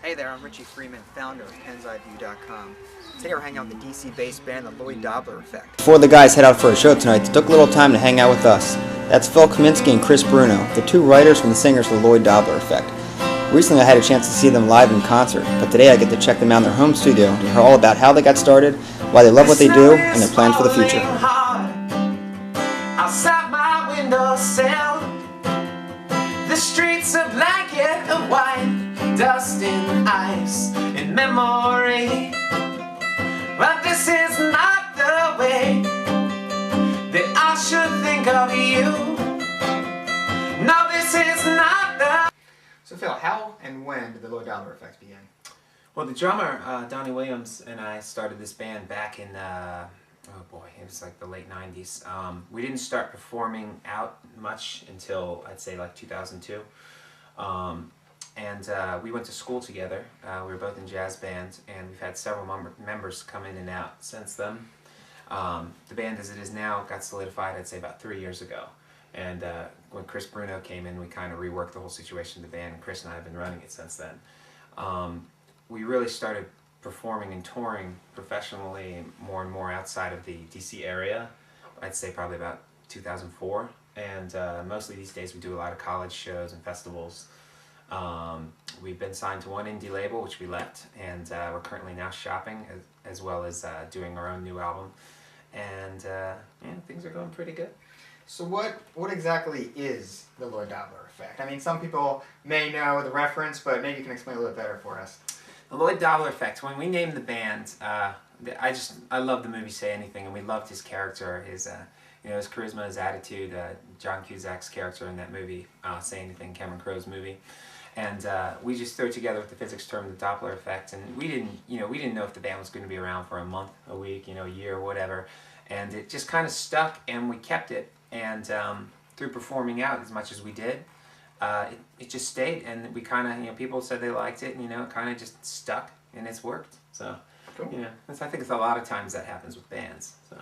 Hey there, I'm Richie Frieman, founder of PensEyeView.com. Today we're hanging out with the DC-based band, the Lloyd Dobler Effect. Before the guys head out for a show tonight, they took a little time to hang out with us. That's Phil Kaminsky and Chris Bruno, the two writers and the singers for the Lloyd Dobler Effect. Recently I had a chance to see them live in concert, but today I get to check them out in their home studio to hear all about how they got started, why they love what they do, and their plans for the future. Outside my windowsill, the streets are blanket of white, dust and ice in memory. But this is not the way that I should think of you. No, this is not the... So Phil, how and when did the Lloyd Dobler Effect begin? Well, the drummer, Donnie Williams, and I started this band back in, oh boy, it was like the late 90s. We didn't start performing out much until, I'd say, like 2002. We went to school together. We were both in jazz bands, and we've had several members come in and out since then. The band as it is now got solidified, I'd say, about 3 years ago. And when Chris Bruno came in, we kind of reworked the whole situation of the band, and Chris and I have been running it since then. We really started performing and touring professionally more and more outside of the DC area, I'd say probably about 2004. And mostly these days we do a lot of college shows and festivals. We've been signed to one indie label, which we left, and we're currently now shopping as well as doing our own new album. And yeah, things are going pretty good. So what exactly is the Lloyd Dobler Effect? I mean, some people may know the reference, but maybe you can explain a little bit better for us. The Lloyd Dobler Effect, when we named the band, I love the movie Say Anything, and we loved his character, his charisma, his attitude, John Cusack's character in that movie, Say Anything, Cameron Crowe's movie. And we just threw it together with the physics term, the Doppler effect, and we didn't know if the band was going to be around for a month, a week, a year, whatever. And it just kind of stuck, and we kept it. And through performing out as much as we did, it just stayed, and we kind of, people said they liked it, and it kind of just stuck, and it's worked. So, cool. I think it's a lot of times that happens with bands. So.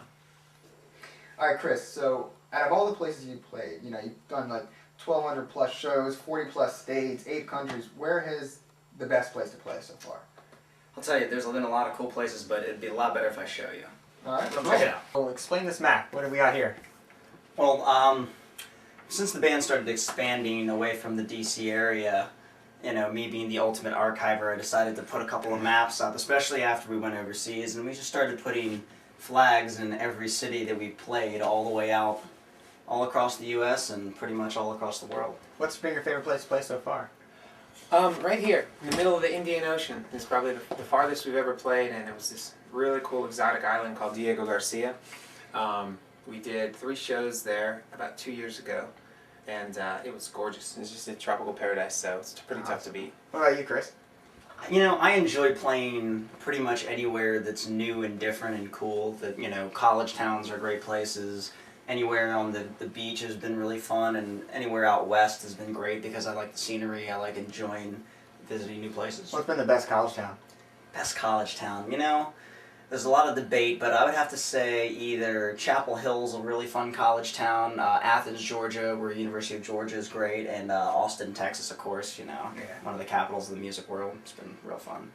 All right, Chris. So, out of all the places you played, you've done like 1,200 plus shows, 40 plus states, 8 countries. Where is the best place to play so far? I'll tell you, there's been a lot of cool places, but it'd be a lot better if I show you. All right, Come check it out. Well, explain this map. What do we got here? Well, since the band started expanding away from the DC area, me being the ultimate archiver, I decided to put a couple of maps up, especially after we went overseas, and we just started putting flags in every city that we played all the way out, all across the U.S. and pretty much all across the world. What's been your favorite place to play so far? Right here, in the middle of the Indian Ocean. It's probably the farthest we've ever played, and it was this really cool exotic island called Diego Garcia. We did 3 shows there about 2 years ago, and it was gorgeous. It was just a tropical paradise, so it's pretty tough to beat. What about you, Chris? I enjoy playing pretty much anywhere that's new and different and cool. That college towns are great places. Anywhere on the beach has been really fun, and anywhere out west has been great because I like the scenery. I like enjoying visiting new places. What's been the best college town? Best college town, there's a lot of debate, but I would have to say either Chapel Hill's a really fun college town, Athens, Georgia, where University of Georgia is great, and Austin, Texas, of course, one of the capitals of the music world. It's been real fun.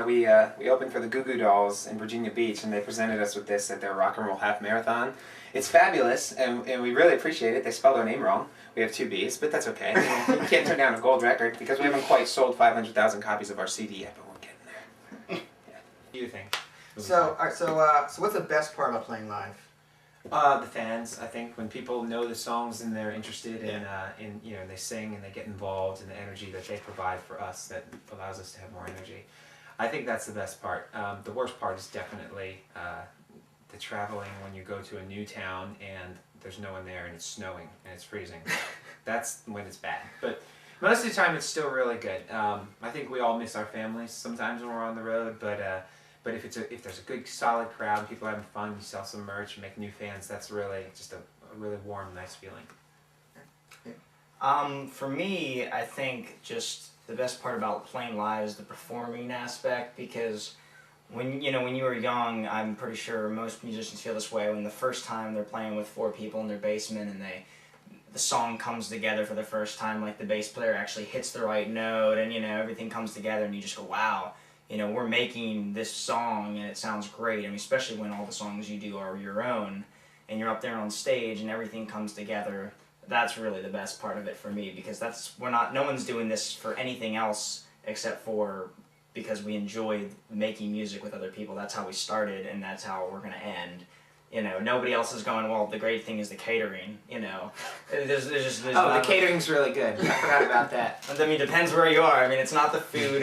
We opened for the Goo Goo Dolls in Virginia Beach, and they presented us with this at their Rock and Roll Half Marathon. It's fabulous, and we really appreciate it. They spelled our name wrong. We have 2 B's, but that's okay. You can't turn down a gold record because we haven't quite sold 500,000 copies of our CD yet, but we're getting there. Yeah. What do you think? So, all right, so what's the best part about playing live? The fans, I think, when people know the songs and they're interested in they sing and they get involved, and the energy that they provide for us that allows us to have more energy. I think that's the best part. The worst part is definitely the traveling when you go to a new town and there's no one there and it's snowing and it's freezing. That's when it's bad. But most of the time it's still really good. I think we all miss our families sometimes when we're on the road, but if there's a good solid crowd, people having fun, you sell some merch, make new fans, that's really just a really warm, nice feeling. For me, I think just the best part about playing live is the performing aspect, because when you were young, I'm pretty sure most musicians feel this way when the first time they're playing with 4 people in their basement and the song comes together for the first time, like the bass player actually hits the right note, and everything comes together, and you just go, wow, we're making this song and it sounds great. I mean, especially when all the songs you do are your own, and you're up there on stage and everything comes together. That's really the best part of it for me, because no one's doing this for anything else except for because we enjoy making music with other people. That's how we started, and that's how we're gonna end. Nobody else is going, well, the great thing is the catering, There's the catering's really good. I forgot about that. I mean, it depends where you are. I mean, it's not the food,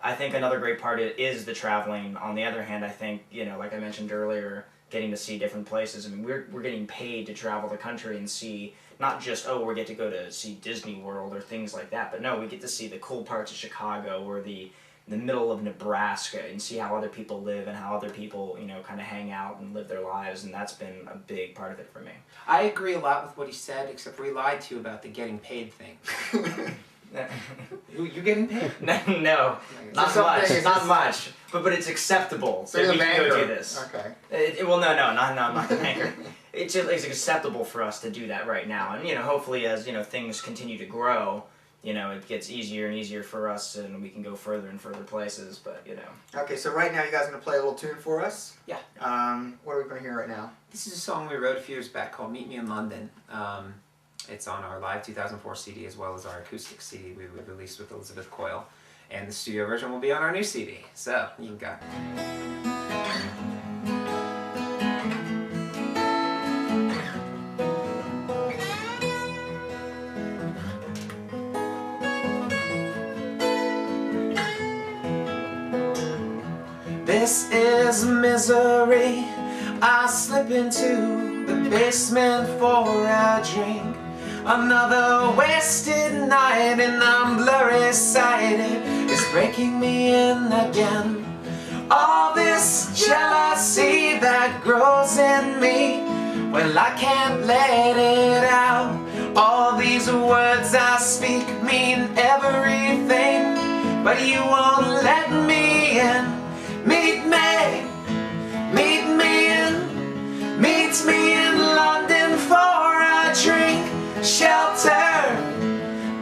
I think another great part is the traveling. On the other hand, I think, like I mentioned earlier, getting to see different places. I mean, we're getting paid to travel the country and see, not just, we get to go to see Disney World or things like that, but no, we get to see the cool parts of Chicago or the middle of Nebraska and see how other people live and how other people, kind of hang out and live their lives, and that's been a big part of it for me. I agree a lot with what he said, except for he lied to you about the getting paid thing. You getting paid? No, not much. But it's acceptable that we can go do this. Okay. No, I'm not the banker. It's acceptable for us to do that right now, and hopefully as things continue to grow, it gets easier and easier for us, and we can go further and further places. But Okay, so right now you guys are gonna play a little tune for us. Yeah. What are we gonna hear right now? This is a song we wrote a few years back called "Meet Me in London." It's on our live 2004 CD as well as our acoustic CD we released with Elizabeth Coyle, and the studio version will be on our new CD. So you can go. This is misery. I slip into the basement for a drink. Another wasted night and I'm blurry-sighted. It's breaking me in again. All this jealousy that grows in me, well, I can't let it out. All these words I speak mean everything, but you won't let me in. Meet me in London for a drink. Shelter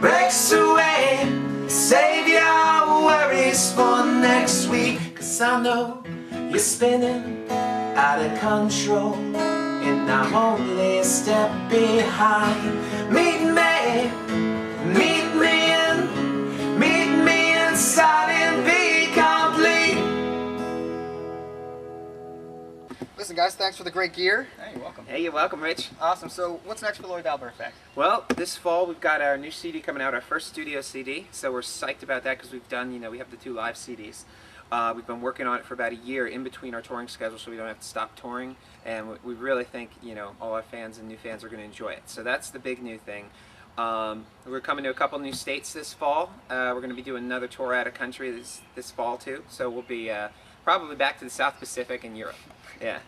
breaks away. Save your worries for next week, 'cause I know you're spinning out of control, and I'm only a step behind. Meet me inside and be complete. Listen, guys, thanks for the great gear. Hey, you're welcome. Hey, you're welcome, Rich. Awesome. So, what's next for Lloyd Dobler Effect? Well, this fall we've got our new CD coming out, our first studio CD. So we're psyched about that because we've done, we have the 2 live CDs. We've been working on it for about a year in between our touring schedule, so we don't have to stop touring. And we really think, all our fans and new fans are going to enjoy it. So that's the big new thing. We're coming to a couple new states this fall. We're going to be doing another tour out of country this fall too. So we'll be probably back to the South Pacific and Europe. Yeah.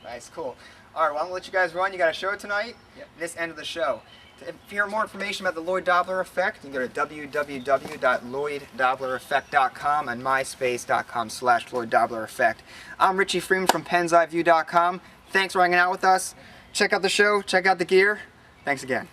Nice, cool. All right, well, I'm gonna let you guys run. You got a show tonight. Yep. This end of the show. If you hear more information about the Lloyd Dobler Effect, you can go to www.lloyddoblereffect.com and myspace.com/Lloyd Dobler Effect. I'm Richie Frieman from PensEyeView.com. Thanks for hanging out with us. Check out the show. Check out the gear. Thanks again.